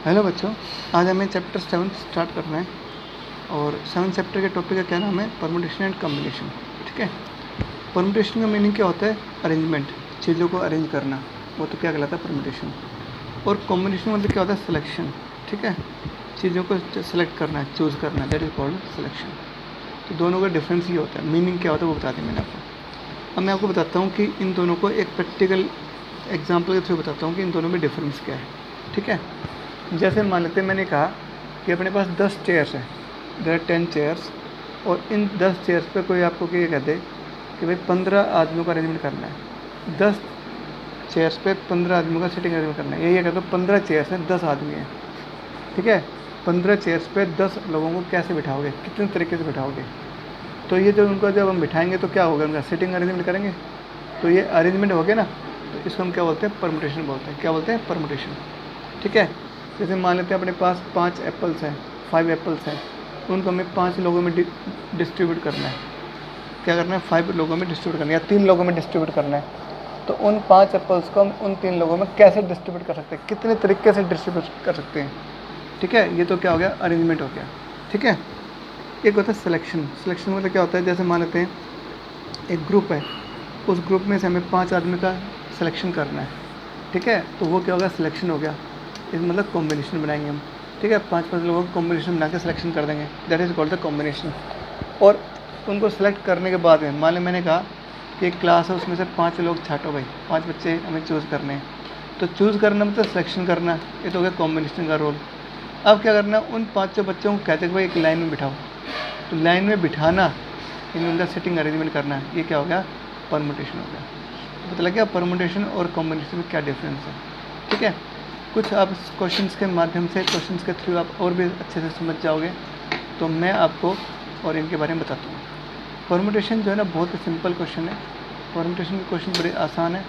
Hello बच्चों, आज हमें चैप्टर 7 स्टार्ट करना है और 7 चैप्टर के टॉपिक का क्या नाम है? Permutation and combination. ठीक है। परमुटेशन का मीनिंग क्या होता है? अरेंजमेंट, चीज़ों को अरेंज करना, वो तो क्या कहलाता है? परमुटेशन। और कॉम्बिनेशन मतलब क्या होता है? सिलेक्शन। ठीक है, चीज़ों को सेलेक्ट करना है, चूज़ करना है, दैट इज कॉल्ड सिलेक्शन। तो दोनों का डिफरेंस ये होता है, मीनिंग क्या होता है वो बता दें मैंने आपको। अब मैं आपको बताता हूँ कि इन दोनों को एक प्रैक्टिकल एग्जाम्पल के थ्रू बताता हूँ कि इन दोनों में डिफरेंस क्या है। ठीक है। जैसे मान लेते हैं मैंने कहा कि अपने पास 10 चेयर्स हैं, देयर आर 10 चेयर्स, और इन 10 चेयर्स पे कोई आपको ये कह दे कि भाई 15 आदमियों का अरेंजमेंट करना है। 10 चेयर्स पे 15 आदमियों का सिटिंग अरेंजमेंट करना है। ये कहते हो 15 चेयर्स हैं, 10 आदमी हैं। ठीक है। 15 चेयर्स पे 10 लोगों को कैसे बिठाओगे, कितने तरीके से बिठाओगे? तो ये जो उनको जब हम बिठाएंगे तो क्या होगा? उनका सिटिंग अरेंजमेंट करेंगे, तो ये अरेंजमेंट हो गया ना। तो इसको हम क्या बोलते हैं? परमुटेशन बोलते हैं। क्या बोलते हैं? परमुटेशन। ठीक है। जैसे मान लेते हैं अपने पास 5 एप्पल्स हैं, 5 एप्पल्स हैं, उनको हमें 5 लोगों में डिस्ट्रीब्यूट करना है। क्या करना है? 5 लोगों में डिस्ट्रीब्यूट करना है या 3 लोगों में डिस्ट्रीब्यूट करना है। तो उन 5 एप्पल्स को हम उन 3 लोगों में कैसे डिस्ट्रीब्यूट कर सकते हैं, कितने तरीके से डिस्ट्रीब्यूट कर सकते हैं? ठीक है, ये तो क्या हो गया? अरेंजमेंट हो गया। ठीक है। एक होता है सिलेक्शन। सिलेक्शन मतलब क्या होता है? जैसे मान लेते हैं एक ग्रुप है, उस ग्रुप में से हमें 5 आदमी का सिलेक्शन करना है। ठीक है, तो वो क्या होगा? सिलेक्शन हो गया। इस मतलब कॉम्बिनेशन बनाएंगे हम। ठीक है, 5 लोगों को कॉम्बिनेशन बना के सिलेक्शन कर देंगे, that is called the combination. और उनको सेलेक्ट करने के बाद में मान लें मैंने कहा कि एक क्लास है, उसमें से 5 लोग छांटो भाई, 5 बच्चे हमें चूज़ करने हैं। तो चूज़ करना मतलब सिलेक्शन करना, ये तो हो गया कॉम्बिनेशन का रोल। अब क्या करना? उन 5 बच्चों को कहते हैं भाई एक लाइन में बिठाओ। तो लाइन में बिठाना, इन उनका सिटिंग अरेंजमेंट करना, ये क्या हो गया? परमुटेशन हो गया। तो पता लग गया परमुटेशन और कॉम्बिनेशन में क्या डिफरेंस है। ठीक है। कुछ आप क्वेश्चंस के माध्यम से, क्वेश्चंस के थ्रू आप और भी अच्छे से समझ जाओगे। तो मैं आपको और इनके बारे में बताता हूँ। परमुटेशन जो है ना, बहुत ही सिंपल क्वेश्चन है। परमुटेशन के क्वेश्चन बड़े आसान है,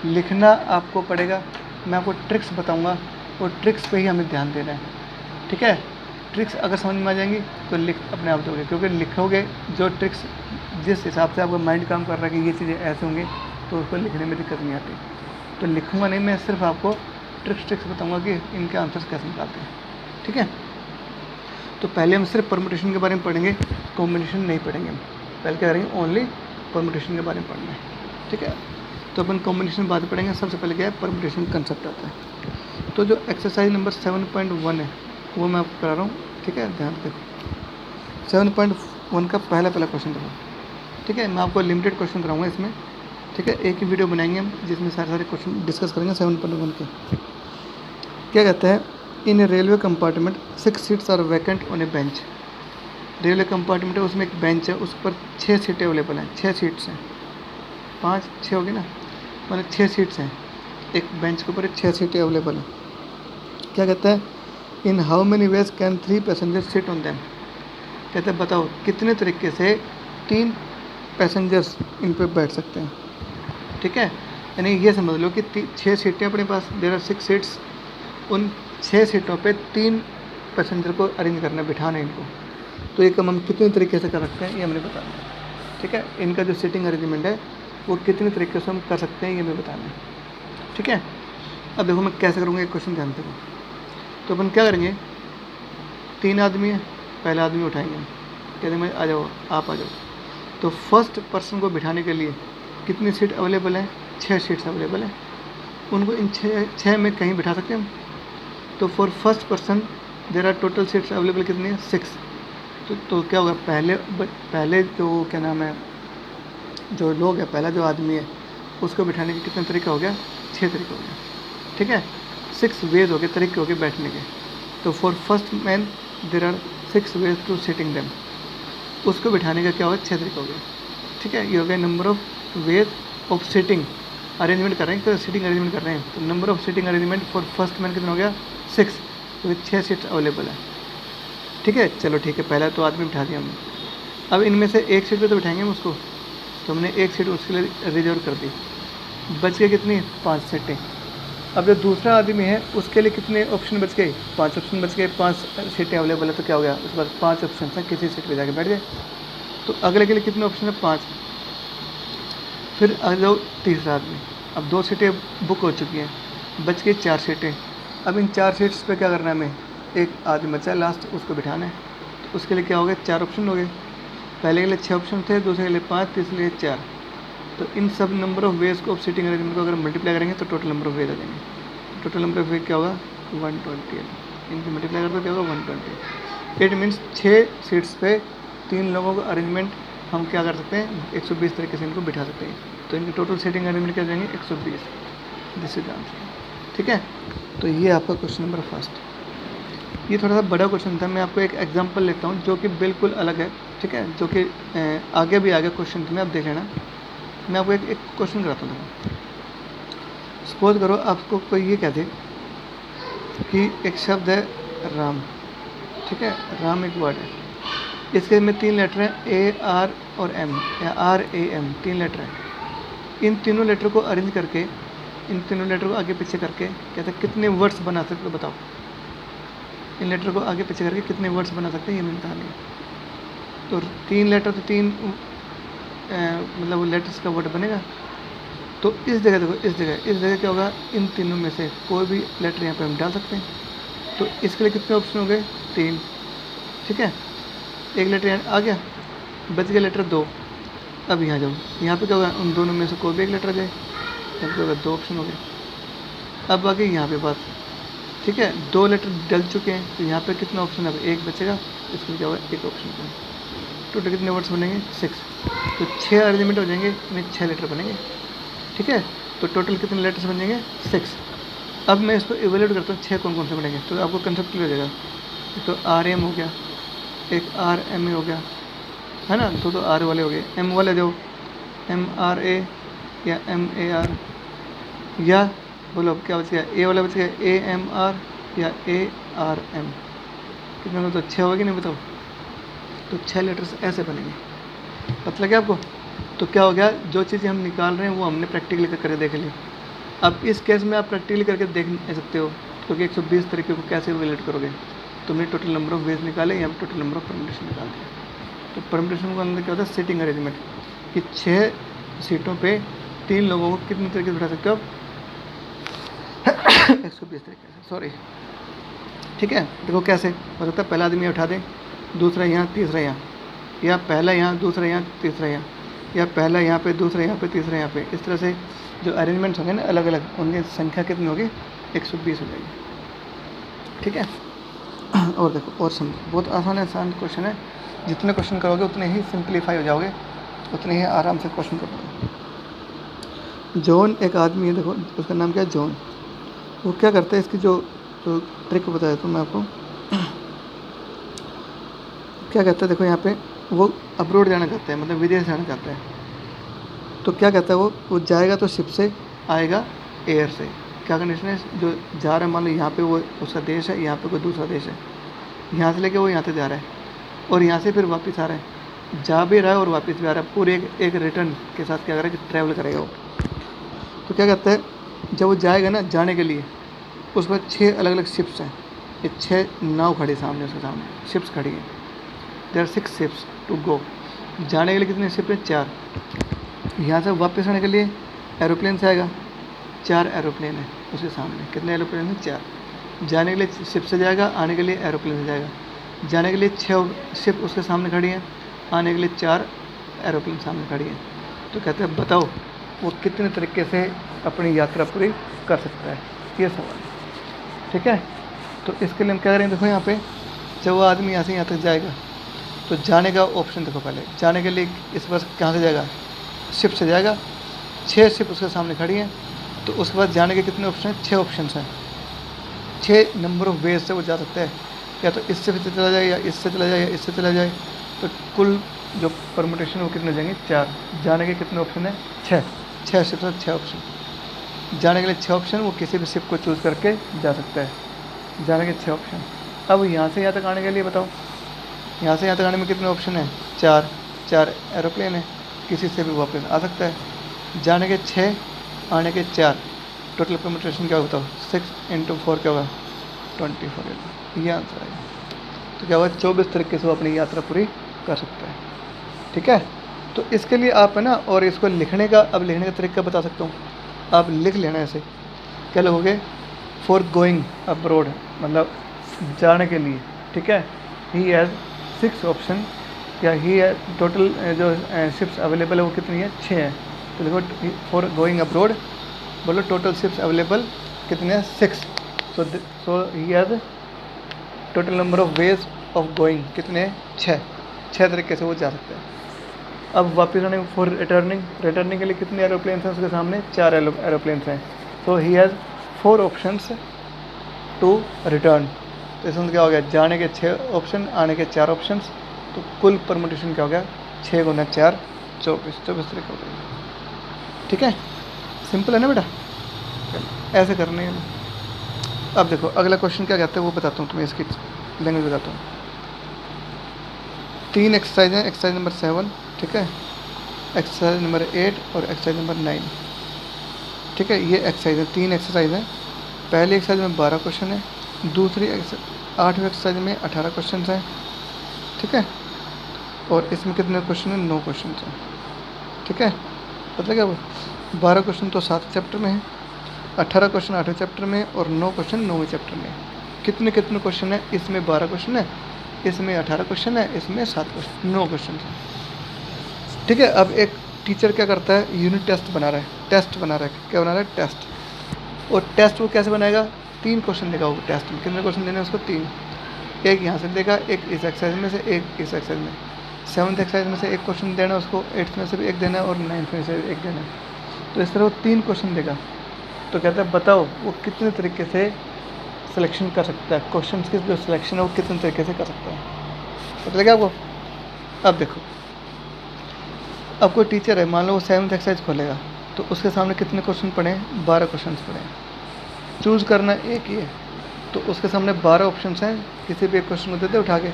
लिखना आपको पड़ेगा। मैं आपको ट्रिक्स बताऊँगा और ट्रिक्स पे ही हमें ध्यान देना है। ठीक है। ट्रिक्स अगर समझ में आ जाएंगी तो लिख अपने आप दोगे, क्योंकि लिखोगे जो ट्रिक्स, जिस हिसाब से आपका माइंड काम कर रहा है कि ये चीज़ें ऐसे होंगी, तो उसको लिखने में दिक्कत नहीं आती। तो लिखूंगा नहीं, मैं सिर्फ आपको ट्रिक्स बताऊंगा कि इनके आंसर्स कैसे निकालते हैं। ठीक है। तो पहले हम सिर्फ परमुटेशन के बारे में पढ़ेंगे, कॉम्बिनेशन नहीं पढ़ेंगे हम। पहले क्या करेंगे? ओनली परमुटेशन के बारे में पढ़ना है। ठीक है। तो अपन कॉम्बिनेशन बाद में पढ़ेंगे। सबसे पहले क्या है? परमुटेशन कंसेप्ट आता है। तो जो एक्सरसाइज नंबर 7.1 है वो मैं आपको करा रहा हूँ। ठीक है, ध्यान से देखो। 7.1 का पहला क्वेश्चन देखो। ठीक है, मैं आपको लिमिटेड क्वेश्चन कराऊंगा इसमें। ठीक है, एक ही वीडियो बनाएंगे हम जिसमें सारे क्वेश्चन डिस्कस करेंगे 7.1 के। क्या कहता है? In a railway compartment 6 seats are vacant on a bench. Railway compartment है, उसमें एक बेंच है, उस पर 6 सीटें अवेलेबल हैं, 6 सीट्स हैं। 5 6 होगी ना, मतलब 6 सीट्स हैं। एक बेंच के ऊपर 6 सीटें अवेलेबल हैं। क्या कहता है? In how many ways can 3 passenger sit on them. कहते हैं बताओ कितने तरीके से 3 पैसेंजर्स इन पर बैठ सकते हैं। ठीक है, यानी ये समझ लो कि 6 सीटें अपने पास, देयर आर 6 सीट्स। उन 6 सीटों पे 3 पैसेंजर को अरेंज करना है, बिठाना है इनको। तो ये काम हम कितने तरीके से कर सकते हैं ये हमने बताना है। ठीक है, इनका जो सीटिंग अरेंजमेंट है वो कितने तरीके से हम कर सकते हैं ये हमें बताना है। ठीक है। अब देखो मैं कैसे करूँगा, एक क्वेश्चन ध्यान से। तो अपन क्या करेंगे? 3 आदमी है, पहला आदमी उठाएंगे, कहते हैं आ जाओ, आप आ जाओ। तो फर्स्ट पर्सन को बिठाने के लिए कितनी सीट अवेलेबल है? 6 सीट्स अवेलेबल है। उनको इन 6 में कहीं बिठा सकते हैं हम। तो for first person there are total seats available कितनी है? 6। तो क्या होगा? पहले जो क्या नाम है, जो लोग है, पहला जो आदमी है, उसको बिठाने के कितने तरीका हो गया? 6 तरीके हो गया। ठीक है, 6 वेज हो गए, तरीके हो गए बैठने के। तो for first man there are 6 ways to sitting them. उसको बिठाने का क्या होगा? 6 तरीका हो गया। ठीक है, ये हो गया number of ways of sitting. Arrangement कर रहे हैं, तो सिटिंग अरेंजमेंट कर रहे हैं, तो number of sitting arrangement for first man कितना हो गया? 6। तो 6 सीट्स अवेलेबल है। ठीक है, चलो ठीक है, पहला तो आदमी बिठा दिया हमने। अब इनमें से एक सीट पे तो बिठाएंगे हम उसको, तो हमने एक सीट उसके लिए रिजर्व कर दी। बच गए कितनी? 5 सीटें। अब जो दूसरा आदमी है उसके लिए कितने ऑप्शन बच गए? 5 ऑप्शन बच गए, 5 सीटें अवेलेबल है। तो क्या हो गया? उसके बाद 5 ऑप्शन हैं, किसी सीट पे जाके बैठ गए। तो अगले के लिए कितने ऑप्शन है? 5। फिर आ जाओ तीसरा आदमी। अब 2 सीटें बुक हो चुकी हैं, बच गई 4 सीटें। अब इन 4 सीट्स पे क्या करना है हमें, एक आदमी बचा है लास्ट, उसको बिठाना है। तो उसके लिए क्या हो गया, 4 ऑप्शन हो गए। पहले के लिए 6 ऑप्शन थे, दूसरे के लिए 5, तीसरे के लिए 4। तो इन सब नंबर ऑफ वेज को, सीटिंग अरेंजमेंट को अगर मल्टीप्लाई करेंगे तो टोटल नंबर ऑफ वेज आ जाएंगे। टोटल नंबर ऑफ वेज क्या होगा, 120। इनकी मल्टीप्लाई कर दो क्या होगा, 120। इट मीन्स 6 सीट्स पे 3 लोगों का अरेंजमेंट हम क्या कर सकते हैं, 120 तरीके से इनको बिठा सकते हैं। तो इनकी टोटल सीटिंग अरेंजमेंट क्या जाएंगे, 120। This is answer. ठीक है, तो ये आपका क्वेश्चन नंबर फर्स्ट। ये थोड़ा सा बड़ा क्वेश्चन था, मैं आपको एक एग्जांपल लेता हूँ जो कि बिल्कुल अलग है। ठीक है, जो कि आगे भी आगे क्वेश्चन में आप देख लेना। मैं आपको एक क्वेश्चन कराता हूँ। सपोज करो आपको कोई ये कह दे कि एक शब्द है राम। ठीक है, राम एक वर्ड है, इसके में 3 लेटर हैं, ए आर और एम, या आर ए एम, 3 लेटर हैं। इन तीनों लेटर को अरेंज करके, इन तीनों लेटर को आगे पीछे करके कहते हैं कितने वर्ड्स बना सकते हो बताओ। इन लेटर को आगे पीछे करके कितने वर्ड्स बना सकते हैं, ये मैंने कहा नहीं। तो 3 लेटर तो 3 मतलब वो लेटर्स का वर्ड बनेगा। तो इस जगह देखो, इस जगह क्या होगा, इन तीनों में से कोई भी लेटर यहाँ पे हम डाल सकते हैं। तो इसके लिए कितने ऑप्शन हो गए, 3। ठीक है, एक लेटर यहाँ आ गया, बच गया लेटर 2। अब यहाँ जाओ, यहाँ पे क्या होगा, उन दोनों में से कोई भी एक लेटर आ जाए, तब क्या होगा, 2 ऑप्शन हो गए। अब आगे यहाँ पे बात, ठीक है, 2 लेटर डल चुके हैं, तो यहाँ पे कितना ऑप्शन है, एक बचेगा, इसमें क्या होगा, एक ऑप्शन का। टोटल कितने वर्ड्स बनेंगे, 6। तो 6 अरेंजमेंट हो जाएंगे, इनमें 6 लेटर बनेंगे। ठीक है, तो टोटल कितने लेटर्स बन जाएंगे, 6। अब मैं इसको इवेल्यूट करता हूँ 6 कौन कौन से बनेंगे, तो आपको कंसेप्ट क्लियर हो जाएगा। तो आर एम हो गया, एक आर एम ए हो गया, है ना, 2 आर वाले हो गए। एम वाले जो एम आर ए या एम ए आर, या बोलो क्या बच गया, ए वाला बच गया ए एम आर या ए आर एम। कितना तो 6 होगा कि नहीं बताओ। तो 6 लेटर्स ऐसे बनेंगे, पता लगे आपको। तो क्या हो गया, जो चीज़ें हम निकाल रहे हैं वो हमने प्रैक्टिकली करके देख ली। अब इस केस में आप प्रैक्टिकली करके देख सकते हो, क्योंकि 120 तरीके को कैसे रिलेट करोगे। तुमने टोटल नंबर ऑफ वेज निकाले, यहाँ पर टोटल नंबर ऑफ परम्यूटेशन निकाल दिया। तो परम्यूटेशन के अंदर क्या होता है, सीटिंग अरेंजमेंट, कि 6 सीटों पे 3 लोगों को कितने तरीके से बिठा सकते हो आप, 120 तरीके से, सॉरी। ठीक है, देखो कैसे हो सकता है, पहला आदमी उठा दे, दूसरा यहाँ, तीसरा यहाँ, या पहला यहाँ, दूसरा यहाँ, तीसरा यहाँ, या पहला यहाँ पे, दूसरा यहाँ पे, तीसरा यहाँ पे। इस तरह से जो अरेंजमेंट्स होंगे ना अलग अलग, उनकी संख्या कितनी होगी, 120 हो जाएगी। ठीक है, और देखो और समझो, बहुत आसान क्वेश्चन है। जितने क्वेश्चन करोगे उतने ही सिंप्लीफाई हो जाओगे, उतने ही आराम से क्वेश्चन करोगे। जॉन एक आदमी है, देखो उसका नाम क्या है, जॉन। वो क्या करता है, इसकी जो ट्रिक बताया तो मैं आपको क्या कहता है, देखो यहाँ पे वो अब्रोड जाना चाहता है, मतलब विदेश जाना चाहता है। तो क्या कहता है, वो जाएगा तो शिप से, आएगा एयर से। क्या कंडीशन है, जो जा रहा है मान लो यहाँ पे वो उसका देश है, यहाँ पे कोई दूसरा देश है, यहाँ से लेके वो यहाँ से जा रहा है, और यहाँ से फिर वापस आ रहा है, जा भी रहा है और वापस भी आ रहा है, पूरे एक रिटर्न के साथ क्या करेगा, ट्रैवल करेगा वो। तो क्या कहता है, जब वो जाएगा ना, जाने के लिए उस पर 6 अलग अलग शिप्स हैं, ये 6 नाव खड़ी सामने, उसके सामने शिप्स खड़ी हैं। There 6 ships to go. जाने के लिए कितने शिप हैं, 4। यहाँ से वापस आने के लिए एरोप्लेन से आएगा, 4 एरोप्लेन है उसके सामने। कितने एरोप्लेन हैं, 4। जाने के लिए शिप से जाएगा, आने के लिए एरोप्लेन से जाएगा। जाने के लिए 6 शिप उसके सामने खड़ी हैं, आने के लिए 4 एरोप्लेन सामने खड़ी हैं। तो कहते हैं बताओ वो कितने तरीके से अपनी यात्रा पूरी कर सकता है, ये सवाल। ठीक है, तो इसके लिए हम क्या करेंगे, देखो यहाँ पे जब वो आदमी यहाँ से यहाँ तक जाएगा, तो जाने का ऑप्शन देखो। पहले जाने के लिए इस बार कहाँ से जाएगा, शिप से जाएगा, 6 शिप उसके सामने खड़ी हैं। तो उसके बाद जाने के कितने ऑप्शन हैं, 6 ऑप्शन हैं, 6 नंबर ऑफ वेज से वो जा सकता है, या तो इससे भी चला जाए, या इससे चला जाए, या इससे चला जाए। तो कुल जो परमुटेशन वो कितने जाएंगे, 4। जाने के कितने ऑप्शन है, 6 शिप से 6 ऑप्शन। जाने के लिए 6 ऑप्शन, वो किसी भी शिप को चूज़ करके जा सकता है। जाने के 6 ऑप्शन। अब यहाँ से यहाँ तक आने के लिए बताओ, यहाँ से यहाँ तक आने में कितने ऑप्शन हैं, 4 एरोप्लेन है, किसी से भी वापस आ सकता है। जाने के 6, आने के 4, टोटल परम्यूटेशन क्या होता है, 6 × 4 क्या होगा, 24। ये आंसर है। तो क्या होगा, 24 तरीके से वो अपनी यात्रा पूरी कर सकता है। ठीक है, तो इसके लिए आप है ना, और इसको लिखने का, अब लिखने का तरीका बता सकता हूँ। आप लिख लेना ऐसे, क्या लिखोगे, फॉर गोइंग अब्रोड, मतलब जाने के लिए, ठीक है। ही हैज़ 6 ऑप्शन, या ही है टोटल जो शिप्स अवेलेबल है वो कितनी है, 6 है। तो देखो फॉर गोइंग अब्रोड, बोलो टोटल शिप्स अवेलेबल कितने हैं, 6। So he has total number of ways of going कितने हैं, 6 तरीके से वो जा सकते हैं। अब वापस आने फॉर रिटर्निंग के लिए कितने एरोप्लेन्स हैं उसके सामने, 4 एरोप्लेन्स हैं। So he has 4 options to return. तो इसमें क्या हो गया, जाने के 6 ऑप्शन, आने के 4 ऑप्शंस, तो कुल परमुटेशन क्या हो गया, 6 गुना 4 24 तरीके हो गए। ठीक है, सिंपल है ना बेटा, ऐसे करने हैं। अब देखो अगला क्वेश्चन क्या कहते हैं वो बताता हूँ तुम्हें, इसकी लैंग्वेज बताता हूँ। 3 एक्सरसाइज हैं, एक्सरसाइज नंबर 7, ठीक है, एक्सरसाइज नंबर 8 और एक्सरसाइज नंबर 9, ठीक है। ये एक्सरसाइज है, 3 एक्सरसाइज हैं। पहली एक्सरसाइज में 12 क्वेश्चन है, दूसरी 8वीं एक्सरसाइज में 18 क्वेश्चन हैं, ठीक है। और इसमें कितने क्वेश्चन हैं, 9 क्वेश्चन हैं, ठीक है। पता क्या वो 12 क्वेश्चन तो 7 चैप्टर में है, 18 क्वेश्चन 8वें चैप्टर में, और 9 क्वेश्चन 9वें चैप्टर में। कितने क्वेश्चन है, इसमें 12 क्वेश्चन है, इसमें 18 क्वेश्चन है, इसमें 7 क्वेश्चन, 9 क्वेश्चन है, ठीक है। अब एक टीचर क्या करता है, यूनिट टेस्ट बना रहा है, क्या बना रहा है, टेस्ट। और टेस्ट वो कैसे बनाएगा, 3 क्वेश्चन देगा वो टेस्ट में। कितने क्वेश्चन देने हैं उसको, 3। एक यहाँ से देगा, एक इस एक्सरसाइज में से, एक इस एक्सरसाइज में। 7th एक्सरसाइज में से एक क्वेश्चन देना उसको, 8th में से भी एक देना है, और 9th में से एक देना है। तो इस तरह वो 3 क्वेश्चन देगा। तो कहता है बताओ वो कितने तरीके से सिलेक्शन कर सकता है, क्वेश्चन की जो सिलेक्शन है वो कितने तरीके से कर सकता है, पता लगा आपको। अब देखो, अब कोई टीचर है, मान लो वो 7th एक्सरसाइज खोलेगा, तो उसके सामने कितने क्वेश्चन पड़े हैं, 12 क्वेश्चन पड़े हैं। चूज़ करना एक ही है, तो उसके सामने 12 ऑप्शन हैं, किसी भी एक क्वेश्चन को दे दे उठा के।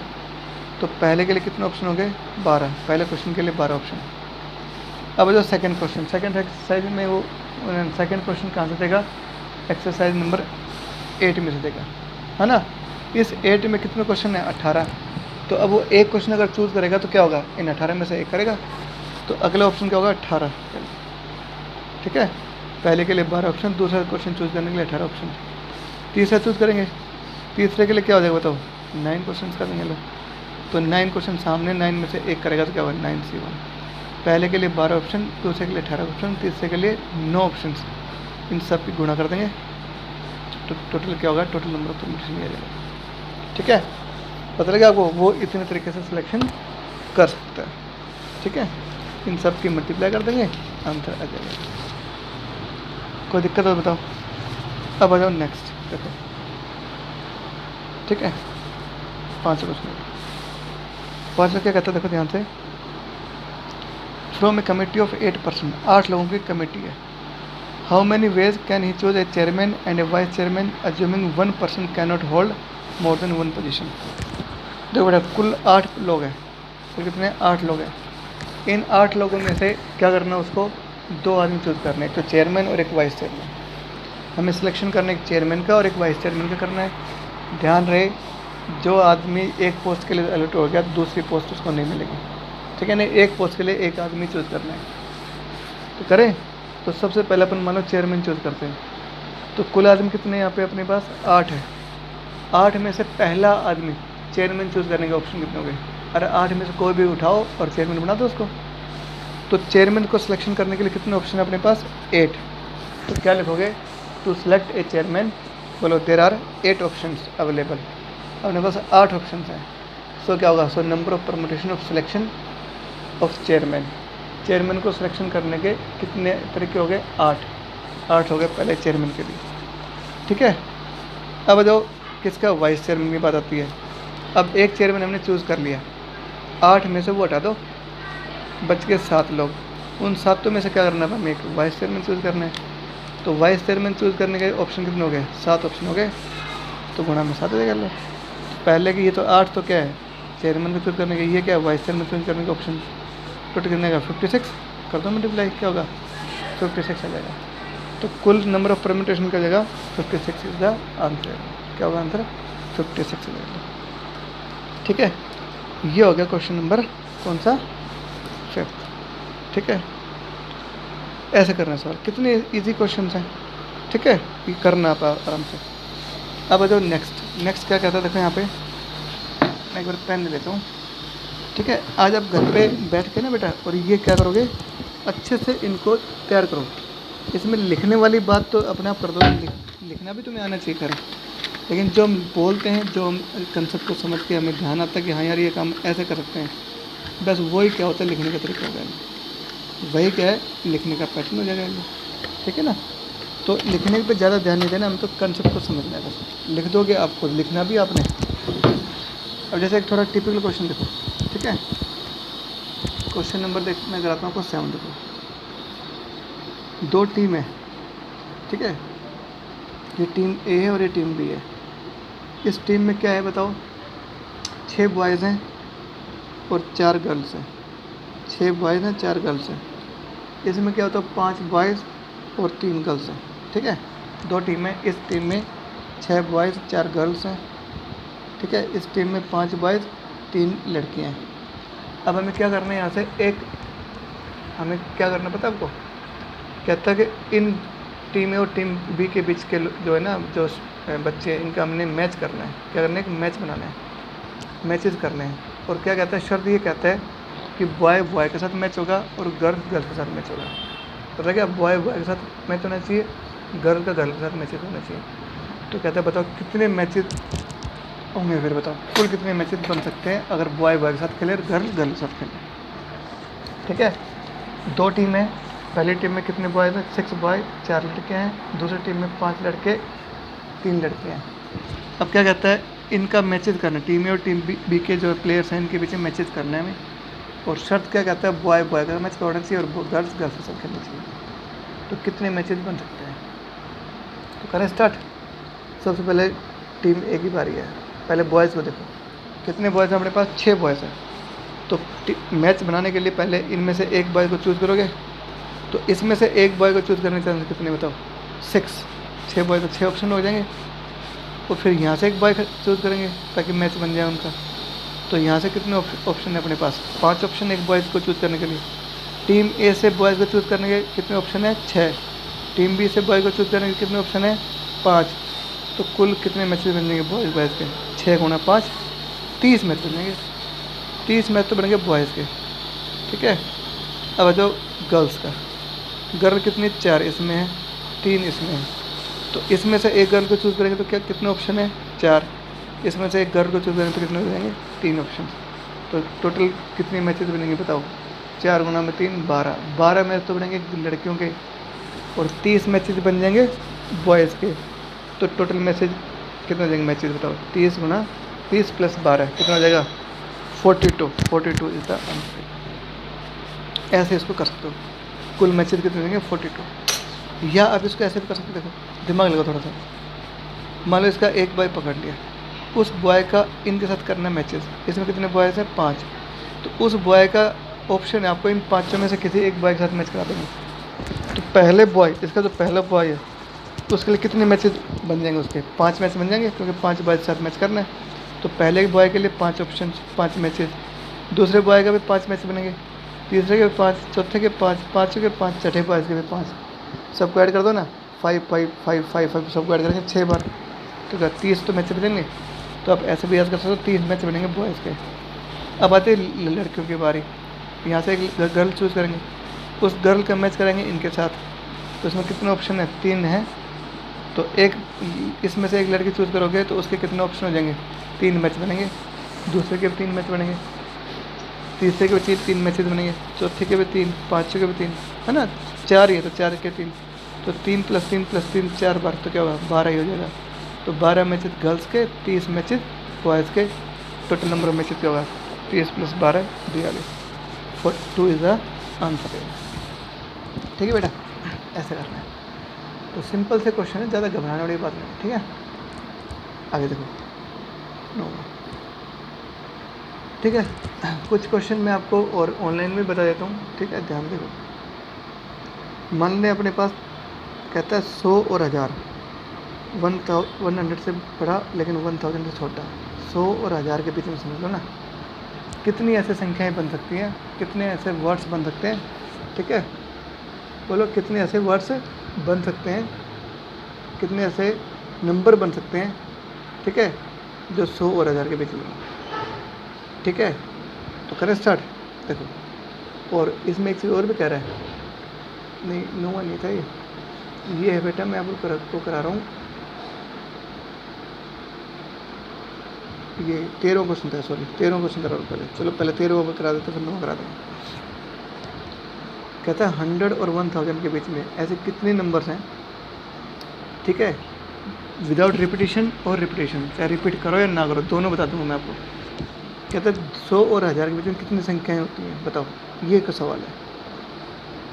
तो पहले के लिए कितने ऑप्शन हो गए, 12, पहले क्वेश्चन के लिए 12 ऑप्शन। अब जो सेकंड एक्सरसाइज में वो सेकंड क्वेश्चन कहाँ से देगा, एक्सरसाइज नंबर 8 में से देगा, है ना। इस 8 में कितने क्वेश्चन है, 18। तो अब वो एक क्वेश्चन अगर चूज़ करेगा तो क्या होगा, इन 18 में से एक करेगा, तो अगला ऑप्शन क्या होगा, 18, ठीक है। पहले के लिए 12 ऑप्शन, दूसरा क्वेश्चन चूज़ करने के लिए 18 ऑप्शन, तीसरा चूज़ करेंगे, तीसरे के लिए क्या हो जाएगा बताओ, 9 क्वेश्चन कर देंगे लोग। तो 9 क्वेश्चन सामने, 9 में से एक करेगा तो क्या होगा, 9C1। पहले के लिए 12 ऑप्शन, दूसरे के लिए 18 ऑप्शन, तीसरे के लिए 9 ऑप्शन, इन सब की गुणा कर देंगे, तो टोटल क्या होगा, टोटल नंबर ऑफ परमुटेशन आ जाएगा, ठीक है। पता लगा आपको, वो इतने तरीके से सिलेक्शन कर सकता है, ठीक है। इन सब की मल्टीप्लाई कर देंगे, आंसर आ जाएगा। कोई दिक्कत हो बताओ। अब आ जाओ नेक्स्ट, देखो, ठीक है। 5 क्वेश्चन, 5 क्या कहता है, देखो ध्यान से। From A committee of 8 person, 8 लोगों की कमेटी है। How many ways can he choose a chairman and A vice chairman assuming 1 person can not hold more than 1 position. देखो बेटा, कुल 8 लोग हैं, तो कितने, 8 लोग हैं। इन 8 लोगों में से क्या करना है, उसको 2 आदमी चूज करने हैं, तो चेयरमैन और एक वाइस चेयरमैन। हमें सिलेक्शन करना है एक चेयरमैन का और एक वाइस चेयरमैन का करना है। ध्यान रहे, जो आदमी एक पोस्ट के लिए अलर्ट हो गया, दूसरी पोस्ट उसको नहीं मिलेगी, ठीक है। नहीं, एक पोस्ट के लिए एक आदमी चूज़ करना है, तो करें। तो सबसे पहले अपन मान लो चेयरमैन चूज़ करते हैं, तो कुल आदमी कितने यहाँ पे अपने पास, 8 है। 8 में से पहला आदमी चेयरमैन चूज़ करने के ऑप्शन कितने हो गए, अरे 8 में से कोई भी उठाओ और चेयरमैन बना दो उसको। तो चेयरमैन को सिलेक्शन करने के लिए कितने ऑप्शन है अपने पास, 8। तो क्या लिखोगे, टू सेलेक्ट ए चेयरमैन, बोलो देर आर 8 ऑप्शन अवेलेबल, अपने पास 8 ऑप्शन हैं। सो क्या होगा, so number of permutation of selection of chairman, chairman को सिलेक्शन करने के कितने तरीके हो गए, 8 हो गए पहले चेयरमैन के लिए, ठीक है। अब जो किसका, वाइस चेयरमैन की बात आती है। अब एक चेयरमैन हमने चूज़ कर लिया, 8 में से वो हटा दो, बच गए 7 लोग। उन 7 में से क्या करना है, हमें एक वाइस चेयरमैन चूज़ करना है। तो वाइस चेयरमैन चूज़ करने के ऑप्शन कितने हो गए, 7 ऑप्शन हो गए, तो गुणा में 7 कर लो। पहले की ये तो 8 तो क्या है, चेयरमैन को चूज़ करने के, ये क्या है, वाइस चेयरमैन चूज़ करने का ऑप्शन। टोटल कितने का, 56, कर दो मल्टीप्लाई, क्या होगा, 56 आ जाएगा। तो कुल नंबर ऑफ परम्यूटेशन का जगह 56 इज द आंसर। क्या होगा आंसर, 56 आ जाएगा, ठीक है। ये हो गया क्वेश्चन नंबर कौन सा, 5th, ठीक है। ऐसे करना सवाल, कितने इजी क्वेश्चन हैं, ठीक है। ये करना आप आराम से। अब आ जाओ नेक्स्ट क्या कहता है, देखो यहाँ पे मैं एक बार पेन ले लेता हूँ। ठीक है, आज आप घर पे बैठ के ना बेटा, और ये क्या करोगे, अच्छे से इनको तैयार करो। इसमें लिखने वाली बात तो अपने आप कर दो, लिखना भी तुम्हें आना चाहिए खैर, लेकिन जो हम बोलते हैं, जो हम कंसेप्ट को समझ के हमें ध्यान आता है कि हाँ यार ये काम ऐसे कर सकते हैं, बस वही क्या होता है लिखने का तरीका हो जाएगा, वही क्या है लिखने का पैटर्न हो जाएगा। ठीक है ना, तो लिखने पे ज़्यादा ध्यान नहीं देना, हम तो कंसेप्ट को समझना है बस। लिख दोगे, आपको लिखना भी आपने। अब जैसे एक थोड़ा टिपिकल क्वेश्चन देखो। ठीक है, क्वेश्चन नंबर मैं कराता हूँ आपको 7। देखो, 2 टीम है। ठीक है, ये टीम ए है और ये टीम बी है। इस टीम में क्या है बताओ, 6 बॉयज़ हैं और 4 गर्ल्स हैं। 6 बॉयज़ हैं, 4 गर्ल्स हैं। इसमें क्या होता है, 5 बॉयज़ और 3 गर्ल्स हैं। ठीक है, 2 टीम है। इस टीम में 6 बॉयज़ 4 गर्ल्स हैं। ठीक है, इस टीम में 5 बॉयज़ 3 लड़कियाँ हैं। अब हमें क्या करना है, यहाँ से हमें क्या करना पता है आपको, कहता है कि इन टीम ए और टीम बी के बीच के जो है ना, जो बच्चे हैं, इनका हमने मैच करना है। क्या करना है, एक मैच बनाना है, मैचेस करने हैं। और क्या कहता है, शर्त ये कहता है कि बॉय बॉय के साथ मैच होगा और गर्ल गर्ल के साथ मैच होगा। पता है क्या, बॉय बॉय के साथ मैच होना चाहिए, गर्ल का गर्ल के साथ मैचेस होना चाहिए। तो कहता है बताओ कितने मैचेस होंगे, फिर बताओ कुल कितने मैचेस बन सकते हैं अगर बॉय बॉय के साथ खेले और गर्ल गर्ल के साथ खेले। ठीक है, 2 टीम है। पहली टीम में कितने बॉयज़ हैं, 6 बॉय 4 लड़के हैं। दूसरी टीम में 5 लड़के 3 लड़के हैं। अब क्या कहता है, इनका मैचेस करना, टीम ए और टीम बी के जो प्लेयर्स हैं इनके बीच में मैचेस करना है हमें। और शर्त क्या कहता है, बॉय बॉय का मैच होना चाहिए और गर्ल्स गर्ल्स के साथ खेलना चाहिए। तो कितने मैचेस बन सकते हैं, तो करें स्टार्ट। सबसे पहले टीम ए की बारी है। पहले बॉयज़ को देखो, कितने बॉयज़ हैं अपने पास, 6 बॉयज़ हैं। तो मैच बनाने के लिए पहले इनमें से एक बॉय को चूज़ करोगे, तो इसमें से एक बॉय को चूज़ करने के चांस कितने बताओ, 6। 6 बॉय तो 6 ऑप्शन हो जाएंगे। और फिर यहाँ से एक बॉय चूज़ करेंगे ताकि मैच बन जाए उनका। तो यहाँ से कितने ऑप्शन है अपने पास, 5 ऑप्शन एक बॉयज़ को चूज़ करने के लिए। टीम ए से बॉयज़ को चूज़ करने के कितने ऑप्शन है, 6। टीम बी से बॉय को चूज़ करने के कितने ऑप्शन है, 5। तो कुल कितने मैचेस बन जाएंगे बॉयज़ बॉयज़ के, 6 गुणा 5, 30 मैच बन जाएंगे। 30 मैच तो बनेंगे बॉयज़ के। ठीक है, अब आ जाओ गर्ल्स का। गर्ल कितनी, 4 इसमें है, 3 इसमें है। तो इसमें से एक गर्ल को चूज़ करेंगे तो क्या कितने ऑप्शन है, 4। इसमें से एक गर्ल को चूज़ करेंगे तो कितने हो जाएंगे, 3 ऑप्शन। तो टोटल कितने मैचेस बनेंगे बताओ, 4 गुना में 3, 12 मैच तो बनेंगे लड़कियों के और 30 मैचेस बन जाएंगे बॉयज़ के। तो टोटल मैचेज कितने हो जाएंगे मैचेस बताओ, 30 गुना 30 प्लस 12 कितना हो जाएगा, 42 इज द आंसर। ऐसे इसको कर सकते हो, कुल मैचेस कितने होंगे 42। या आप इसको ऐसे भी कर सकते हो, देखो दिमाग लगाओ थोड़ा सा। मान लो इसका एक बॉय पकड़ लिया, उस बॉय का इनके साथ करना मैचेस। इसमें कितने बॉयज़ हैं, 5। तो उस बॉय का ऑप्शन है आपको इन 5 में से किसी एक बॉय के साथ मैच करा देंगे। तो पहले बॉय, इसका जो पहला बॉय है तो उसके लिए कितने मैचेस बन जाएंगे, उसके 5 मैच बन जाएंगे क्योंकि 5 बॉय के साथ मैच करना है। तो पहले बॉय के लिए 5 ऑप्शन, 5 मैचेस। दूसरे बॉय का भी 5 मैच बनेंगे, तीसरे के 5, चौथे के 5, पाँचवें के 5, छठे बॉयज़ के भी 5। सबको ऐड कर दो ना, 5 5 5 5 5 सबको ऐड करेंगे 6 बार। तो क्या 30 तो मैच बनेंगे। तो आप ऐसे भी याद कर सकते हो, 30 मैच बनेंगे बॉयज़ के। अब आते हैं लड़कियों की बारी। यहाँ से एक गर्ल चूज़ करेंगे, उस गर्ल का मैच करेंगे इनके साथ। तो इसमें कितने ऑप्शन है, 3 है। तो एक इसमें से एक लड़की चूज़ करोगे तो उसके कितने ऑप्शन हो जाएंगे, 3 मैच बनेंगे। दूसरे के भी 3 मैच बनेंगे, तीसरे के भी 3 मैचेस बनेंगे, चौथे के भी 3, पाँचवें के भी 3, है ना। 4 ही है तो 4 के 3, तो 3 + 3 + 3 4 बार, तो क्या होगा 12 ही हो जाएगा। तो 12 मैचेस गर्ल्स के, 30 मैचेस बॉयज़ के। टोटल नंबर ऑफ मैचेस क्या होगा, 30 + 12 42। 42 इज़ द आंसर। ठीक है बेटा, ऐसे करना है। तो सिंपल से क्वेश्चन है, ज़्यादा घबराने वाली बात नहीं। ठीक है, आगे देखो। ठीक है, कुछ क्वेश्चन मैं आपको और ऑनलाइन में बता देता हूँ। ठीक है, ध्यान देखो। मान लें अपने पास कहता है 100 और 1000, 100 से बड़ा लेकिन 1000 से छोटा। 100 और 1000 के बीच में समझ लो ना, कितनी ऐसे संख्याएं बन सकती हैं, कितने ऐसे वर्ड्स बन सकते हैं। ठीक है, बोलो कितने ऐसे वर्ड्स बन सकते हैं, कितने ऐसे नंबर बन सकते हैं ठीक है, जो 100 और 1000 के बीच में। ठीक है, तो करें स्टार्ट। देखो, और इसमें एक चीज़ और भी कह रहा है, नहीं नोवा नहीं था ये है बेटा, मैं आपको करा रहा हूँ। ये 13 क्वेश्चन था, सॉरी 13 क्वेश्चन करा रहा हूँ पहले। चलो पहले 13 करा देते फिर 9 करा देंगे। कहता है 100 और 1000 के बीच में ऐसे कितने नंबर्स हैं, ठीक है, विदाउट रिपीटिशन और रिपीटिशन, चाहे रिपीट करो या ना करो, दोनों बता दूंगा मैं आपको। कहता है 100 और 1000 के बीच में कितनी संख्याएं होती हैं, बताओ, ये एक सवाल है।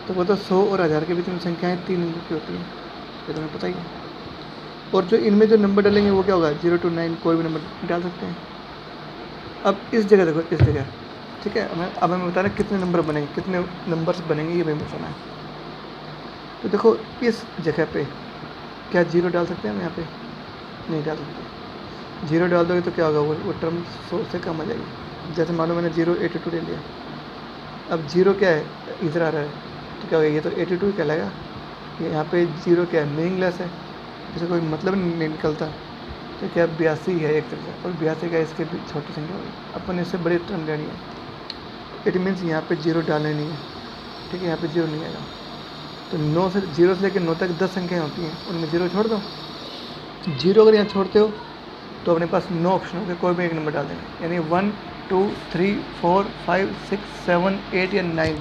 तो बताओ 100 और 1000 के बीच में संख्याएं 3 अंकों की होती हैं, ये तुम्हें पता ही है। और जो इनमें जो नंबर डालेंगे वो क्या होगा, 0 to 9 कोई भी नंबर डाल सकते हैं। अब इस जगह देखो, इस जगह, ठीक है, अब हमें बता रहे हैं कितने नंबर बनेंगे, कितने नंबर्स बनेंगे, ये हमें बताना है। तो देखो इस जगह पे क्या 0 डाल सकते हैं हम यहाँ पे, नहीं डाल सकते। 0 डाल दोगे तो क्या होगा, वो टर्म 100 से कम आ जाएगी। जैसे मान लो मैंने 082 ले लिया, अब 0 क्या है, इधर आ रहा है, तो क्या होगा, ये तो 82 कहलाएगा। ये यहाँ पे 0 क्या है, मीनिंगलेस है, इसे कोई मतलब नहीं निकलता। तो क्या 82 है एक तरह से, और 82 का इसके भी छोटी संख्या होगी, अपन इससे बड़ी टर्म लेनी है। इट मीन्स यहाँ पे 0 डालना नहीं है, ठीक है, यहाँ पे 0 नहीं आएगा। तो 0 से लेकर 9 तक 10 संख्याएँ होती हैं, उनमें 0 छोड़ दो। 0 अगर यहाँ छोड़ते हो तो अपने पास 9 ऑप्शन हो गए, कोई भी एक नंबर डाल देंगे, यानी 1 2 3 4 5 6 7 8 या 9,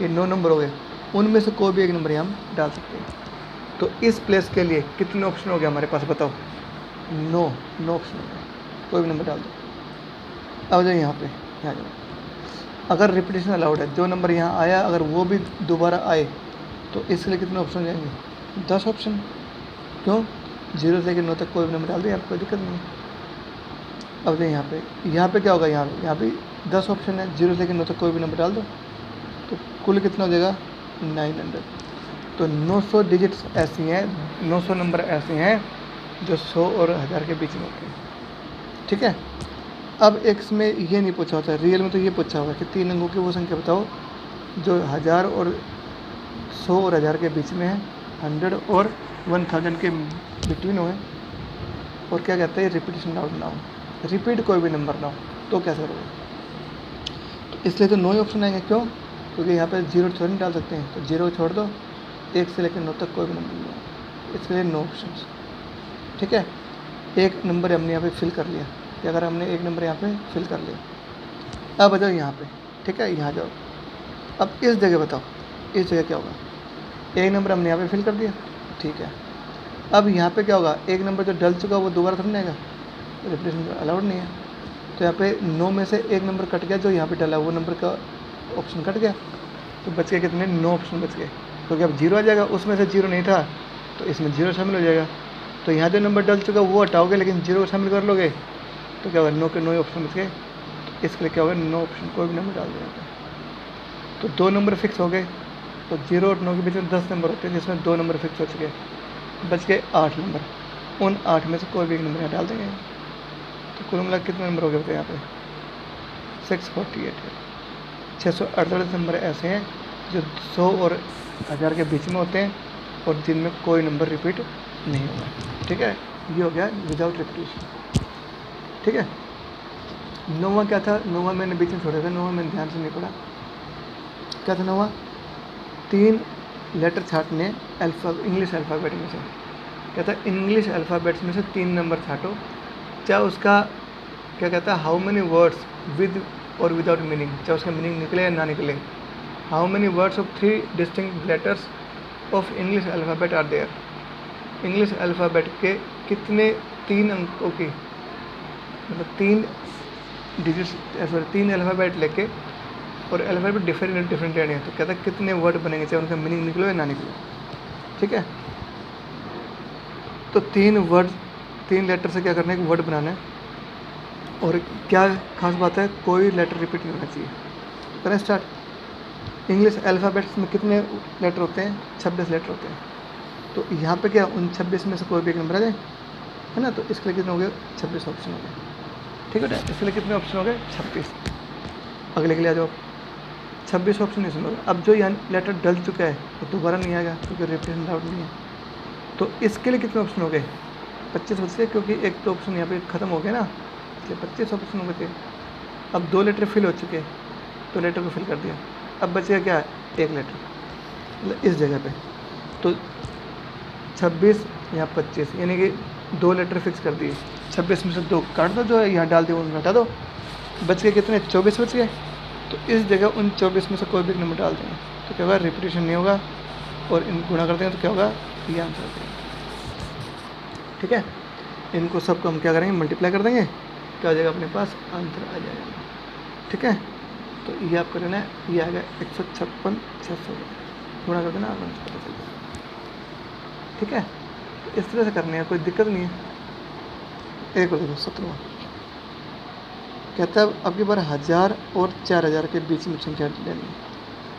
ये 9 नंबर हो गए, उनमें से कोई भी एक नंबर यहाँ हम डाल सकते हैं। तो इस प्लेस के लिए कितने ऑप्शन हो गए हमारे पास, बताओ, 9 ऑप्शन हो गए, कोई भी नंबर डाल दो। अब जाओ यहाँ पे, यहाँ जाओ, अगर रिपीटेशन अलाउड है, जो नंबर यहाँ आया अगर वो भी दोबारा आए तो इसके लिए कितने ऑप्शन हो जाएंगे, 10 ऑप्शन। क्यों, 0 से लेकर 9 तक कोई भी नंबर डाल दिया, आपको कोई दिक्कत नहीं है। अब जाइए यहाँ पे क्या होगा, यहाँ पे 10 ऑप्शन है, 0 से लेकर 9 तक कोई भी नंबर डाल दो, तो कुल कितना हो जाएगा, 900। तो 900 डिजिट्स ऐसी हैं, 900 नंबर ऐसे हैं जो 100 और 1000 के बीच में होते हैं, ठीक है। अब एक इसमें ये नहीं पूछा होता, रियल में तो ये पूछा होगा कि 3 अंकों की वो संख्या बताओ जो 1000 और 100 और 1000 के बीच में है, 100 और 1000 के बिटवीन हो, और क्या कहते हैं, रिपीटेशन आउट ना हो, रिपीट कोई भी नंबर ना हो, तो कैसे करोगे। तो इसलिए तो 9 ऑप्शन आएंगे, क्यों, क्योंकि यहाँ पे 0 छोड़ नहीं डाल सकते हैं, तो 0 छोड़ दो, 1 से लेकर 9 तक कोई भी नंबर नहीं है, इसके लिए 9 ऑप्शन, ठीक है। एक नंबर हमने यहाँ पे फिल कर लिया, कि अगर हमने एक नंबर यहाँ पे फिल कर लिया। अब आ जाओ यहाँ पे, ठीक है, यहाँ जाओ। अब इस जगह बताओ, इस जगह क्या होगा, एक नंबर हमने यहाँ पे फिल कर दिया, ठीक है। अब यहाँ पे क्या होगा, एक नंबर जो डल चुका वो दोबारा थोड़ी आएगा, रिप्लेसमेंट अलाउड नहीं है। तो यहाँ पे 9 में से एक नंबर कट गया, जो यहाँ पे डला वो नंबर का ऑप्शन कट गया, तो बच गए कितने, 9 ऑप्शन बच गए, क्योंकि अब 0 आ जाएगा, उसमें से 0 नहीं था तो इसमें 0 शामिल हो जाएगा। तो यहाँ जो नंबर डल चुका वो हटाओगे, लेकिन 0 शामिल कर लोगे तो क्या होगा, 9 के 9 ऑप्शन बच गए। तो इसके लिए क्या होगा, 9 ऑप्शन कोई भी नंबर डाल देगा। तो 2 नंबर फिक्स हो गए, तो 0 और 9 के बीच में 10 नंबर होते हैं, जिसमें 2 नंबर फिक्स हो चुके, बच गए 8 नंबर। उन 8 में से कोई भी एक नंबर यहाँ डाल देंगे, तो कुल मिला कितने नंबर हो गए थे यहाँ पे, 648 है। 648 नंबर ऐसे हैं जो 100 और 1000 के बीच में होते हैं, और जिनमें कोई नंबर रिपीट नहीं होगा, ठीक है। ये हो गया विदाउट रिपीटेशन, ठीक है। नोवा क्या था, नोवा मैंने बीच में छोड़ा था, नोवा मैंने ध्यान से नहीं पढ़ा। क्या था नोवा, 3 लेटर छाटने इंग्लिश अल्फ़ाबेट में से। कहता है इंग्लिश अल्फ़ाबेट्स में से 3 नंबर छाटो, चाहे उसका क्या कहता है, हाउ मेनी वर्ड्स विद और विदाउट मीनिंग, चाहे उसका मीनिंग निकले या ना निकले। How many words of 3 distinct letters of English alphabet are there, English alphabet के कितने 3 अंकों की, मतलब 3 डिजिट्स, सॉरी 3 अल्फ़ाबेट लेके, और अल्फ़ाबेट डिफरेंट लेने हैं, तो कहता है कितने वर्ड बनेंगे, चाहे उनका मीनिंग निकलो या ना निकलो, ठीक है। तो 3 लेटर से क्या करना है, एक वर्ड बनाना है, और क्या खास बात है, कोई लेटर रिपीट नहीं होना चाहिए। करें स्टार्ट। इंग्लिश अल्फ़ाबेट्स में कितने लेटर होते हैं, 26 लेटर होते हैं। तो यहाँ पे क्या, उन 26 में से कोई भी एक नंबर आ जाए, है ना, तो इसके लिए कितने हो गए, 26 ऑप्शन हो गए, ठीक है। इसके लिए कितने ऑप्शन हो गए, 26। अगले के लिए आ जाओ, 26 ऑप्शन नहीं सुनोगे। अब जो यहाँ लेटर डल चुका है वो दोबारा नहीं आएगा, क्योंकि रिपीटेशन अलाउड नहीं है। तो इसके लिए कितने ऑप्शन हो गए, 25 बच गए, क्योंकि एक तो ऑप्शन यहाँ पे ख़त्म हो गया ना, इसलिए 25 ऑप्शन हो बचे। अब 2 लेटर फिल हो चुके, तो लेटर को फिल कर दिया। अब बचेगा क्या, 1 लेटर, मतलब इस जगह पे। तो 26 या 25, यानी कि 2 लेटर फिक्स कर दिए। 26 में से 2 काट दो, जो है यहाँ डाल दिए उनको हटा दो, बच गए कितने, 24 बच गए। तो इस जगह उन 24 में से कोई भी नंबर डाल देंगे, तो क्या होगा, रिपीटेशन नहीं होगा, और इन गुणा कर देंगे तो क्या होगा, ये आंसर देंगे। ठीक है, इनको सबको हम क्या करेंगे, मल्टीप्लाई कर देंगे, क्या हो जाएगा, अपने पास आंसर आ जाएगा। ठीक है, तो ये आपको लेना है, ये आएगा 156 600, गुणा कर देना, आंसर पता चल जाएगा। ठीक है, तो इस तरह से करनी है, कोई दिक्कत नहीं है। एक को देखो 17वां कहता है अब की बार 1000 और 4000 के बीच में संख्या लेनी है।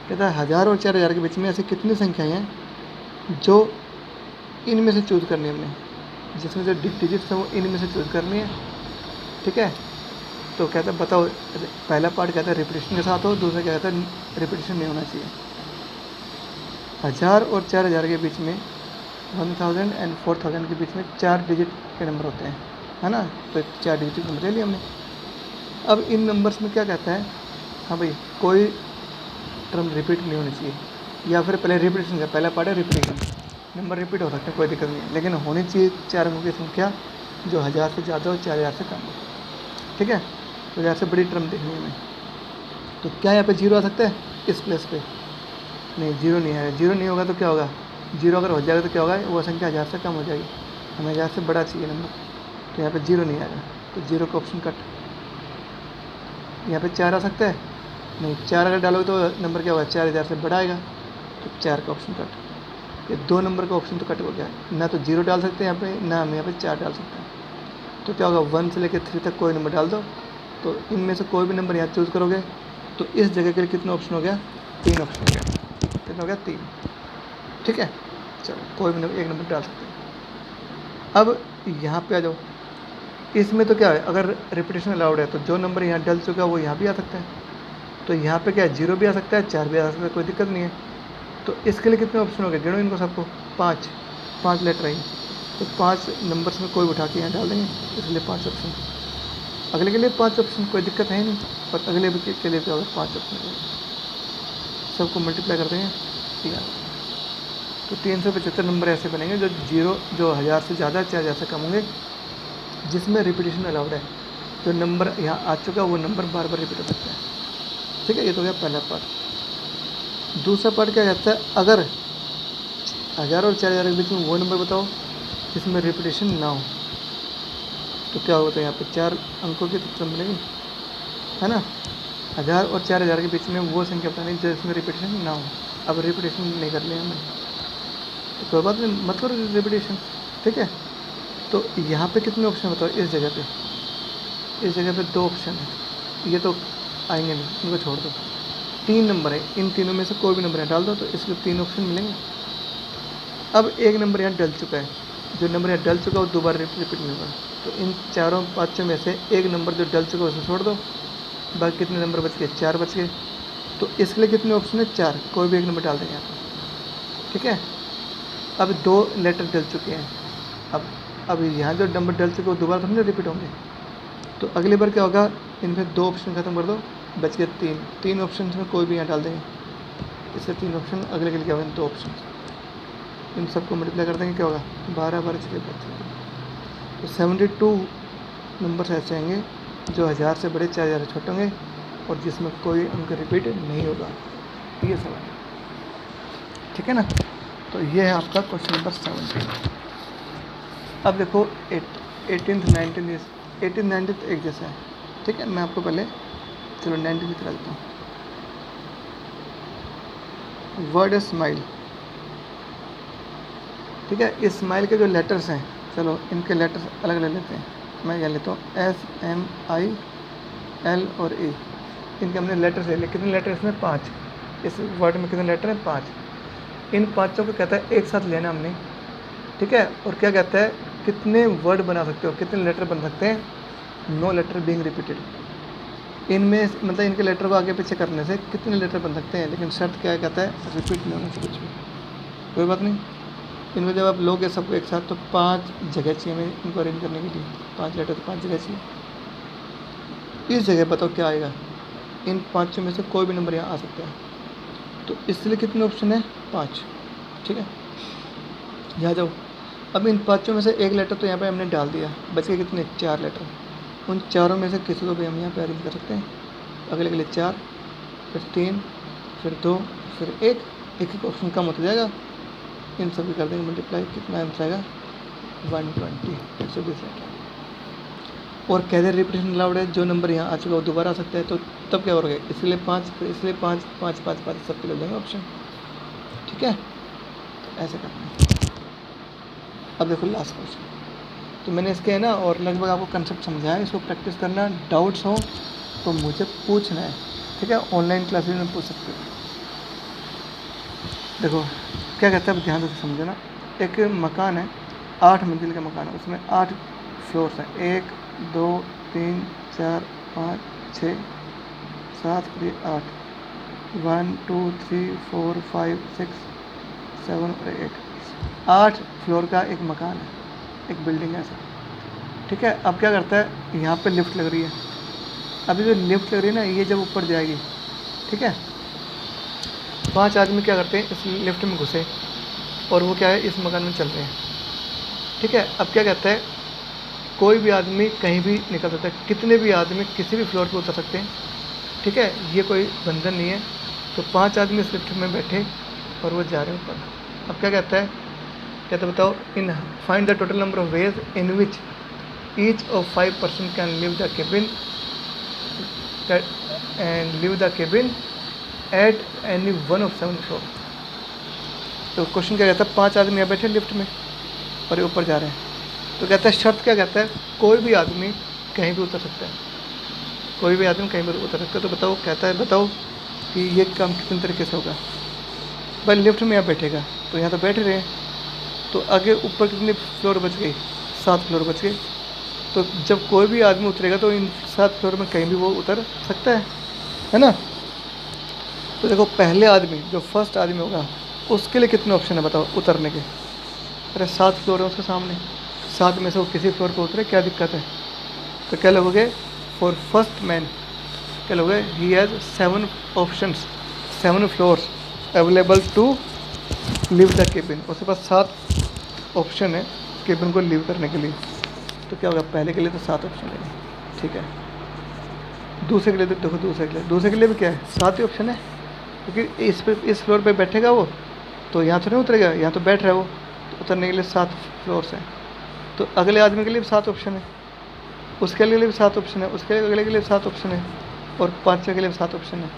कहता है 1000 और 4000 के बीच में ऐसी कितनी संख्याएं हैं जो इनमें से चूज करनी है हमने, जिसमें जो डिजिट्स हैं वो इनमें से चूज करनी है। ठीक है, तो कहता है बताओ, पहला पार्ट कहता है रिपीटेशन के साथ हो, दूसरा कहता है रिपीटेशन नहीं होना चाहिए। 1000 और 4000 के बीच में 1000 एंड 4000 के बीच में 4 डिजिट के नंबर होते हैं, है ना, तो 4 डिजिट नंबर ले लिए हमने। अब इन नंबर्स में क्या कहता है, हाँ भाई कोई टर्म रिपीट नहीं होनी चाहिए, या फिर पहले रिपीटेशन का पहला पार्ट है रिपीटेशन, नंबर रिपीट हो सकते हैं, कोई दिक्कत नहीं है, लेकिन होनी चाहिए 4 अंकों की संख्या जो 1000 से ज़्यादा हो, 4000 से कम हो। ठीक है, तो 1000 से बड़ी टर्म देखनी है हमें। तो क्या यहाँ पे 0 आ सकता है इस प्लेस पे, नहीं 0 नहीं आएगा। 0 नहीं होगा तो क्या होगा, 0 अगर हो जाएगा तो क्या होगा, वो संख्या 1000 से कम हो जाएगी, हमें 1000 से बड़ा चाहिए नंबर, तो यहाँ पे 0 नहीं आएगा, तो 0 का ऑप्शन कट। यहाँ पे 4 आ सकता है, नहीं 4 अगर डालोगे तो नंबर क्या होगा, 4000 से बड़ा आएगा, तो 4 का ऑप्शन कट। ये 2 नंबर का ऑप्शन तो कट हो गया, ना तो 0 डाल सकते हैं यहाँ पे, ना हम यहाँ पे 4 डाल सकते हैं। तो क्या होगा, 1 से लेकर 3 तक कोई नंबर डाल दो, तो इनमें से कोई भी नंबर यहाँ चूज़ करोगे, तो इस जगह के लिए कितना ऑप्शन हो गया, 3 ऑप्शन हो गया। कितना हो गया, 3। ठीक है, चलो कोई भी नंबर, एक नंबर डाल सकते हैं। अब यहाँ पे आ जाओ, इसमें तो क्या है, अगर रिपीटेशन अलाउड है तो जो नंबर यहाँ डल चुका है वो यहाँ भी आ सकता है, तो यहाँ पे क्या है, 0 भी आ सकता है, 4 भी आ सकता है, कोई दिक्कत नहीं है। तो इसके लिए कितने ऑप्शन हो गए, गिनो इनको सबको, 5 लेटर आई, तो 5 नंबर्स में कोई उठा के यहाँ डाल देंगे, इसलिए 5 ऑप्शन। अगले के लिए 5 ऑप्शन, कोई दिक्कत है नहीं, पर अगले के लिए क्या होगा, 5 ऑप्शन, सबको मल्टीप्लाई कर देंगे, ठीक है। तो 375 नंबर ऐसे बनेंगे जो 1000 से ज़्यादा, 4000 से कम होंगे, जिसमें रिपीटेशन अलाउड है। जो नंबर यहाँ आ चुका है वो नंबर बार बार रिपीट हो सकता है। ठीक है, ये तो गया पहला पार्ट। दूसरा पार्ट क्या कहता है, अगर 1000 और 4000 के बीच में वो नंबर बताओ जिसमें रिपीटेशन ना हो, तो क्या होता है, यहाँ पे 4 अंकों की टर्म मिलेगी, है ना। 1000 और 4000 के बीच में वो संख्या बतानी जिसमें रिपीटेशन ना हो। अब रिपीटेशन नहीं कर लिया हमने, तो कोई बात नहीं, मत करो रिपीटेशन। ठीक है, तो यहाँ पे कितने ऑप्शन बताओ, इस जगह पे 2 ऑप्शन है, ये तो आएंगे नहीं, इनको छोड़ दो। 3 नंबर है, इन तीनों में से कोई भी नंबर यहाँ डाल दो, तो इसके 3 ऑप्शन मिलेंगे। अब एक नंबर यहाँ डल चुका है, जो नंबर यहाँ डल चुका है वो दोबारा रिपीट नहीं होगा, तो इन 4-5 में से एक नंबर जो डल चुका है उसे छोड़ दो, बाकी कितने नंबर बच गए, 4 बच गए। तो इसके लिए कितने ऑप्शन है, 4, कोई भी एक नंबर डाल देंगे यहाँ पर। ठीक है, अब 2 लेटर डल चुके हैं, अब यहाँ जो नंबर डल चुके वो दोबारा थोड़ी ना रिपीट होंगे, तो अगली बार क्या होगा, इनमें 2 ऑप्शन खत्म कर दो, बच गए 3 ऑप्शन में कोई भी यहाँ डाल देंगे, इससे 3 ऑप्शन, अगले के लिए क्या होगा, 2 ऑप्शन, इन सबको मल्टीप्लाई कर देंगे, क्या होगा, 12 6 तो 72 नंबर ऐसे आएंगे जो 1000 से बड़े, 4000 से छोटे होंगे, और जिसमें कोई अंक रिपीट नहीं होगा। ये सवाल है, ठीक है ना। तो ये है आपका क्वेश्चन नंबर 17। अब देखो 18th 19th एक जैसा है। ठीक है, मैं आपको पहले चलो 19 की तरह देता हूँ। वर्ड है स्माइल। ठीक है, इस स्माइल के जो लेटर्स हैं, चलो इनके लेटर्स अलग ले लेते हैं। मैं यह लेता हूँ SMIL और E, इनके हमने लेटर्स ले लिए। कितने लेटर इसमें, 5। इस वर्ड में कितने लेटर हैं, 5। इन 5 को कहता है एक साथ लेना हमने। ठीक है, और क्या कहता है, कितने वर्ड बना सकते हो, कितने लेटर बन सकते हैं, नो लेटर बीइंग रिपीटेड। इनमें मतलब इनके लेटर को आगे पीछे करने से कितने लेटर बन सकते हैं, लेकिन शर्त क्या कहता है, रिपीट नहीं होना चाहिए कुछ भी। कोई बात नहीं, इनमें जब आप लोगे सबको एक साथ तो 5 जगह चाहिए हमें इनको अरेंज करने के लिए, 5 लेटर तो 5 जगह चाहिए। इस जगह बताओ क्या आएगा, इन पाँचों में से कोई भी नंबर यहाँ आ सकता है, तो इसलिए कितने ऑप्शन है, 5। ठीक है, यहाँ जाओ। अब इन पाँचों में से एक लेटर तो यहाँ पे हमने डाल दिया, बच गए कितने, 4 लेटर। उन चारों में से किसी को भी हम यहाँ पे अरेंज कर सकते हैं। अगले के लिए 4, फिर 3, फिर 2, फिर 1, एक ऑप्शन कम होता जाएगा। इन सभी कर देंगे मल्टीप्लाई, कितना आंसर आएगा, 120, 120 लेटर। और कहते रिपीटेशन अलाउड है, जो नंबर यहाँ आ चुका है वो दोबारा आ सकता है, तो तब क्या करोगे, इसलिए 5, फिर इसलिए 5, 5, 5, 5 सबके लग जाएंगे ऑप्शन। ठीक है, तो ऐसे करना है। अब देखो लास्ट क्वेश्चन, तो मैंने इसके है ना और लगभग आपको कंसेप्ट समझाया, इसको प्रैक्टिस करना, डाउट्स हो तो मुझे पूछना है। ठीक है, ऑनलाइन क्लासेस में पूछ सकते हो। देखो क्या कहता है, अब ध्यान से समझना। एक मकान है, 8 मंजिल का मकान है, उसमें 8 फ्लोर्स हैं, 1 2 3 4 5 6 7 फिर 8, 1 2 3 4 5 6 7 और 8, 8 फ्लोर का एक मकान है, एक बिल्डिंग है ऐसा। ठीक है, अब क्या करता है, यहाँ पे लिफ्ट लग रही है। अभी जो लिफ्ट लग रही है ना, ये जब ऊपर जाएगी, ठीक है, 5 आदमी क्या करते हैं, इस लिफ्ट में घुसे और वो क्या है, इस मकान में चल रहे हैं। ठीक है, अब क्या कहता है, कोई भी आदमी कहीं भी निकल सकता है, कितने भी आदमी किसी भी फ्लोर पे उतर सकते हैं। ठीक है, ये कोई बंधन नहीं है। तो 5 आदमी इस लिफ्ट में बैठे और वो जा रहे हैं ऊपर। अब क्या कहता है, कहते बताओ, इन find the total number of ways in which each of 5 person can leave the cabin and leave the cabin at any one of 7 floor. तो क्वेश्चन क्या कहता है, 5 आदमी यहाँ बैठे लिफ्ट में और ये ऊपर जा रहे हैं। तो कहता है शर्त क्या कहता है, कोई भी आदमी कहीं भी उतर सकता है, कोई भी आदमी कहीं भी उतर सकता है। तो बताओ, कहता है बताओ कि ये काम कितने तरीके से होगा। भाई लिफ्ट में यहाँ बैठेगा, तो यहाँ तो बैठ रहे हैं, तो आगे ऊपर कितने फ्लोर बच गई, 7 फ्लोर बच गए। तो जब कोई भी आदमी उतरेगा तो इन 7 फ्लोर में कहीं भी वो उतर सकता है ना। तो देखो पहले आदमी, जो फर्स्ट आदमी होगा, उसके लिए कितने ऑप्शन है बताओ उतरने के। अरे 7 फ्लोर है उसके सामने, 7 में से वो किसी फ्लोर पर उतरे, क्या दिक्कत है। तो क्या लोगे, फॉर फर्स्ट मैन क्या लोगे, he has 7 options, 7 floors available to leave the cabin. उसके पास 7 ऑप्शन है केबिन को लीव करने के लिए। तो क्या होगा, पहले के लिए तो 7 ऑप्शन है, ठीक है। दूसरे के लिए तो देखो, दूसरे के लिए भी क्या है, 7 ही ऑप्शन है, क्योंकि इस फ्लोर पे बैठेगा वो, तो यहाँ तो नहीं उतरेगा, यहाँ तो बैठ रहा है वो, तो उतरने के लिए 7 फ्लोर्स हैं। तो अगले आदमी के लिए भी 7 ऑप्शन है, उसके लिए भी 7 ऑप्शन है, उसके अगले के लिए 7 ऑप्शन है, और 5वें के लिए भी 7 ऑप्शन है।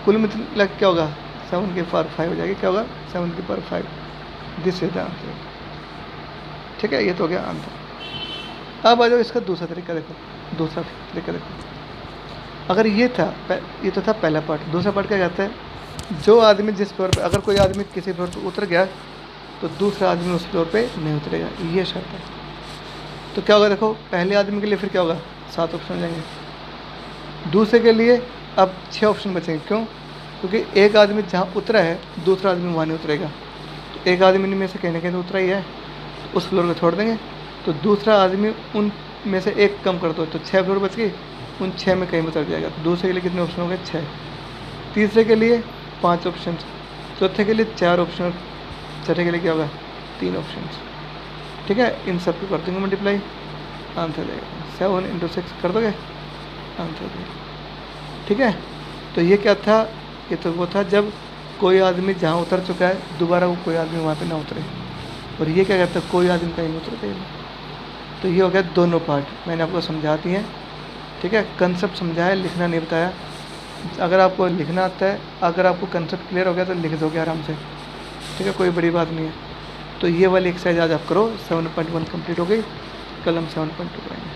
कुल मिला क्या होगा, 7 की पावर 5 हो जाएगी। क्या होगा, 7 की power 5। This is the answer. ठीक है, ये तो हो गया आंसर। अब आ जाओ इसका दूसरा तरीका देखो, दूसरा तरीका देखो। अगर ये था, ये तो था पहला पार्ट। दूसरा पार्ट क्या कहता है, जो आदमी जिस फ्लोर पे, अगर कोई आदमी किसी फ्लोर पे उतर गया तो दूसरा आदमी उस फ्लोर पे नहीं उतरेगा, ये शर्त है। तो क्या होगा देखो, पहले आदमी के लिए फिर क्या होगा, 7 ऑप्शन हो जाएंगे। दूसरे के लिए अब 6 ऑप्शन बचेंगे। क्यों, क्योंकि एक आदमी जहाँ उतरा है दूसरा आदमी वहाँ नहीं उतरेगा। तो एक आदमी में से कहीं ना कहीं तो उतरा ही है, तो उस फ्लोर को छोड़ देंगे। तो दूसरा आदमी उन में से एक कम कर दो, तो 6 फ्लोर बच गई, उन 6 में कहीं उतर जाएगा। तो दूसरे के लिए कितने ऑप्शन हो गए, 6। तीसरे के लिए 5 ऑप्शन, चौथे के लिए 4 ऑप्शन, छठे के लिए क्या होगा, 3 ऑप्शन। ठीक है, इन सब को कर देंगे मल्टीप्लाई, आंसर देगा 7 × 6 कर दोगे, आंसर देगा। ठीक है, तो ये क्या था, ये तो वो था जब कोई आदमी जहाँ उतर चुका है दोबारा वो कोई आदमी वहाँ पे ना उतरे। और ये क्या कहता है, कोई आदमी कहीं नहीं उतरते। तो ये हो गया दोनों पार्ट, मैंने आपको समझा दी है। ठीक है, कंसेप्ट समझाया, लिखना नहीं बताया। अगर आपको लिखना आता है, अगर आपको कंसेप्ट क्लियर हो गया तो लिख दोगे आराम से। ठीक है, कोई बड़ी बात नहीं है। तो ये वाली एक्सरसाइज आज आप करो, 7.1 कंप्लीट हो गई, कल हम 7.2 करेंगे।